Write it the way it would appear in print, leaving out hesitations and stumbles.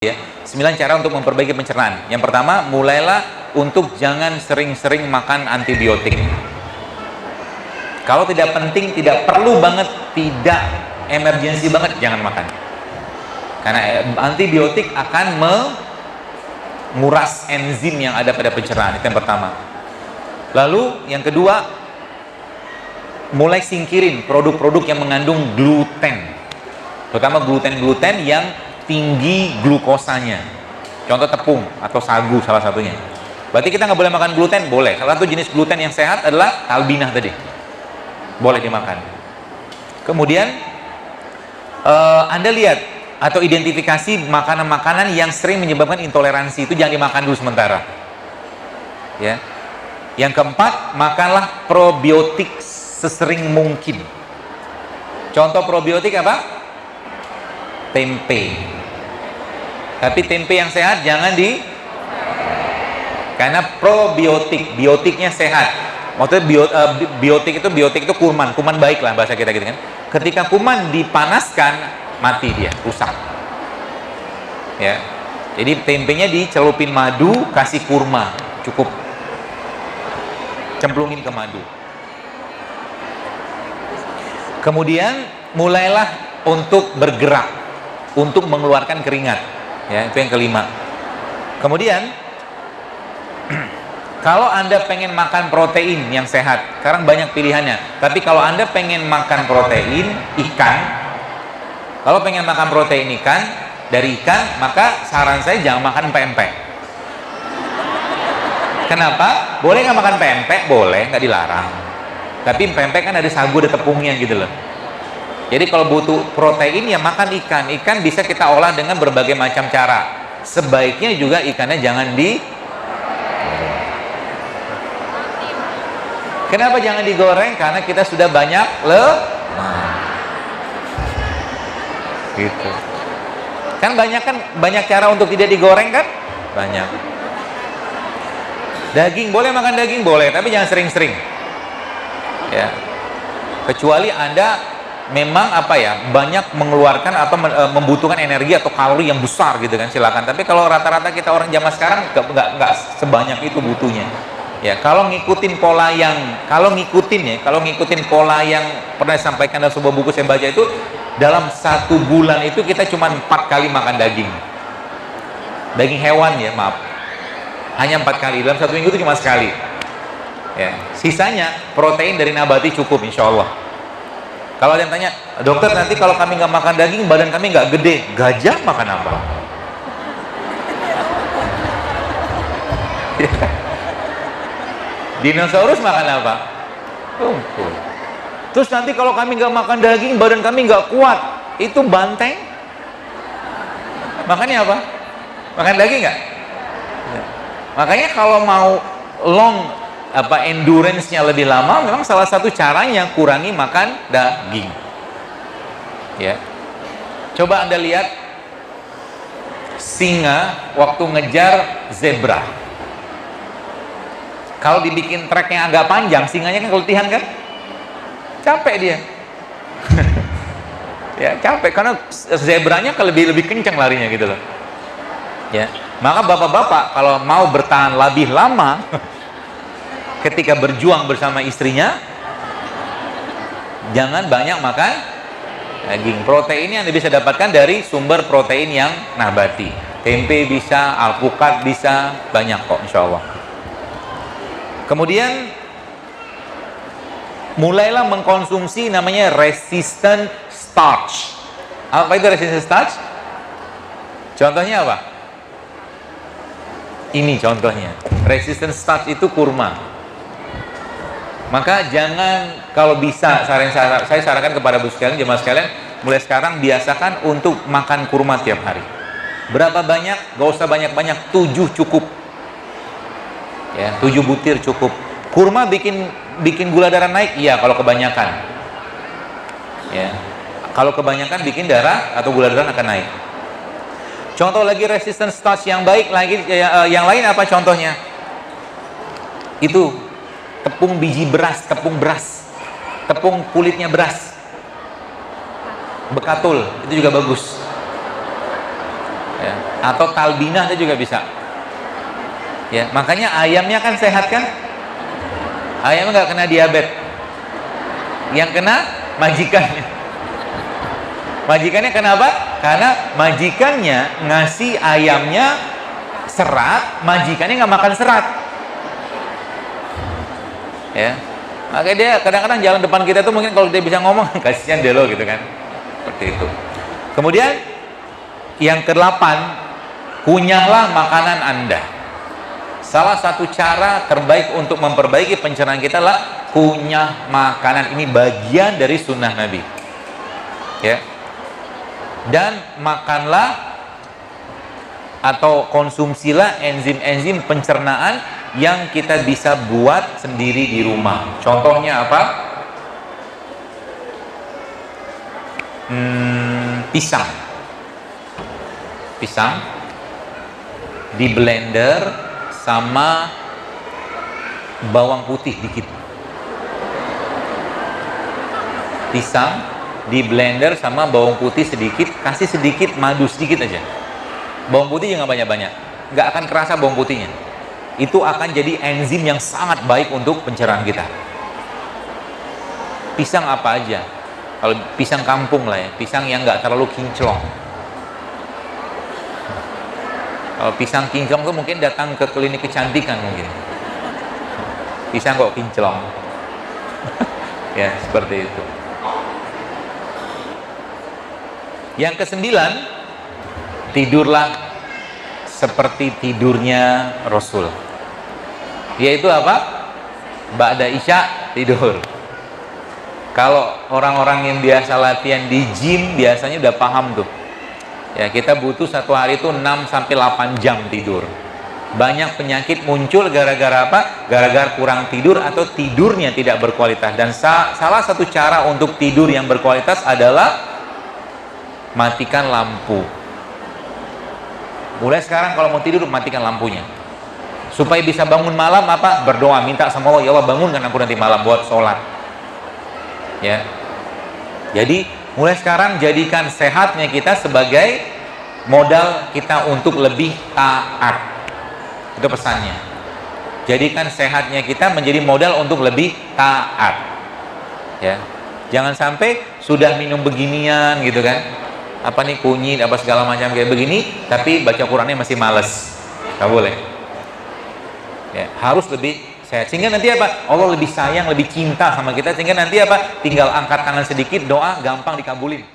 Ya, 9 cara untuk memperbaiki pencernaan. Yang pertama, mulailah untuk jangan sering-sering makan antibiotik. Kalau tidak penting, tidak perlu banget, tidak emergensi banget, jangan makan. Karena antibiotik akan menguras enzim yang ada pada pencernaan. Itu yang pertama. Lalu yang kedua, mulai singkirin produk-produk yang mengandung gluten. Terutama gluten-gluten yang tinggi glukosanya. Contoh tepung atau sagu salah satunya. Berarti kita nggak boleh makan gluten? Boleh. Salah satu jenis gluten yang sehat adalah albinah tadi. Boleh dimakan. Kemudian Anda lihat atau identifikasi makanan-makanan yang sering menyebabkan intoleransi, itu jangan dimakan dulu sementara. Ya. Yang keempat, makanlah probiotik sesering mungkin. Contoh probiotik apa? Tempe. Tapi tempe yang sehat jangan karena probiotik, biotiknya sehat. Maksudnya biotik itu kuman baik lah bahasa kita gitu kan. Ketika kuman dipanaskan, mati dia, rusak. Ya. Jadi tempenya dicelupin madu, kasih kurma, cukup. Cemplungin ke madu. Kemudian mulailah untuk bergerak, untuk mengeluarkan keringat. Ya, itu yang kelima. Kemudian kalau Anda pengen makan protein yang sehat, sekarang banyak pilihannya. Tapi kalau Anda pengen makan protein ikan, kalau pengen makan protein ikan dari ikan, maka saran saya jangan makan pempek. Kenapa? Boleh nggak makan pempek? Boleh, nggak dilarang. Tapi pempek kan ada sagu, ada tepungnya gitu loh. Jadi kalau butuh protein ya makan ikan. Ikan bisa kita olah dengan berbagai macam cara. Sebaiknya juga ikannya jangan Kenapa jangan digoreng? Karena kita sudah banyak gitu. Kan banyak cara untuk tidak digoreng kan? Banyak. Daging boleh makan daging boleh, tapi jangan sering-sering. Ya. Kecuali Anda memang banyak mengeluarkan atau membutuhkan energi atau kalori yang besar gitu kan, silakan. Tapi kalau rata-rata kita orang zaman sekarang nggak sebanyak itu butuhnya. Ya, kalau ngikutin pola yang pernah disampaikan dalam sebuah buku saya baca itu, dalam 1 bulan itu kita cuma 4 kali makan daging hewan ya, maaf, hanya 4 kali dalam 1 minggu itu cuma sekali. Ya, sisanya protein dari nabati cukup insya Allah. Kalau ada yang tanya, dokter nanti kalau kami nggak makan daging, badan kami nggak gede. Gajah makan apa? Dinosaurus makan apa? Rumput. Terus nanti kalau kami nggak makan daging, badan kami nggak kuat. Itu banteng. Makannya apa? Makan daging nggak? Makanya kalau mau endurance-nya lebih lama, memang salah satu caranya kurangi makan daging. Ya. Coba Anda lihat singa waktu ngejar zebra. Kalau dibikin trek yang agak panjang, singanya kan keletihan kan? Capek dia. Ya, capek karena zebranya lebih kencang larinya gitu loh. Ya. Maka bapak-bapak kalau mau bertahan lebih lama ketika berjuang bersama istrinya, jangan banyak makan daging. Proteinnya Anda bisa dapatkan dari sumber protein yang nabati. Tempe bisa, alpukat bisa, banyak kok insya Allah. Kemudian mulailah mengkonsumsi namanya resistant starch. Apa itu resistant starch? Contohnya apa? Ini contohnya. Resistant starch itu kurma. Maka jangan, kalau bisa saya sarankan kepada Bu sekalian, jemaah sekalian, mulai sekarang biasakan untuk makan kurma tiap hari. Berapa banyak? Gak usah banyak-banyak, 7 cukup. Ya, 7 butir cukup. Kurma bikin gula darah naik? Iya, kalau kebanyakan. Ya. Kalau kebanyakan bikin darah atau gula darah akan naik. Contoh lagi resistant starch yang baik lagi, yang lain apa contohnya? Itu tepung biji beras, tepung kulitnya beras, bekatul, itu juga bagus. Ya. atau talbinah itu juga bisa. Ya, makanya ayamnya kan sehat kan? Ayamnya nggak kena diabetes. Yang kena majikannya. Majikannya kenapa? Karena majikannya ngasih ayamnya serat, majikannya nggak makan serat. Ya, makanya dia kadang-kadang jalan depan kita tuh mungkin kalau dia bisa ngomong, kasihan deh lo gitu kan. Seperti itu. Kemudian yang ke-8, kunyahlah makanan Anda. Salah satu cara terbaik untuk memperbaiki pencernaan kita adalah kunyah makanan. Ini bagian dari sunnah Nabi. Ya. Dan makanlah atau konsumsilah enzim-enzim pencernaan yang kita bisa buat sendiri di rumah. Contohnya apa? Pisang. Pisang di blender sama bawang putih dikit. Pisang di blender sama bawang putih sedikit, kasih sedikit madu sedikit aja. Bawang putih jangan banyak-banyak, nggak akan kerasa bawang putihnya. Itu akan jadi enzim yang sangat baik untuk pencernaan kita. Pisang apa aja? Kalau pisang kampung lah ya, pisang yang nggak terlalu kinclong. Kalau pisang kinclong tuh mungkin datang ke klinik kecantikan mungkin. Pisang kok kinclong. Ya, seperti itu. Yang ke-9, tidurlah seperti tidurnya Rasul. Yaitu apa? Ba'da Isya tidur. Kalau orang-orang yang biasa latihan di gym biasanya udah paham tuh. Ya, kita butuh satu hari itu 6-8 jam tidur. Banyak penyakit muncul gara-gara apa? Gara-gara kurang tidur atau tidurnya tidak berkualitas. Dan salah satu cara untuk tidur yang berkualitas adalah matikan lampu. Mulai sekarang kalau mau tidur matikan lampunya. Supaya bisa bangun malam apa? Berdoa, minta sama Allah, ya Allah bangunkan aku nanti malam buat sholat. Ya. Jadi mulai sekarang jadikan sehatnya kita sebagai modal kita untuk lebih taat. Itu pesannya. Jadikan sehatnya kita menjadi modal untuk lebih taat. Ya. Jangan sampai sudah minum beginian gitu kan. Apa nih kunyit apa segala macam kayak begini tapi baca Qurannya masih males. Nggak boleh. Ya, harus lebih sehat. Sehingga nanti apa? Allah lebih sayang, lebih cinta sama kita. Sehingga nanti apa? Tinggal angkat tangan sedikit, doa gampang dikabulin.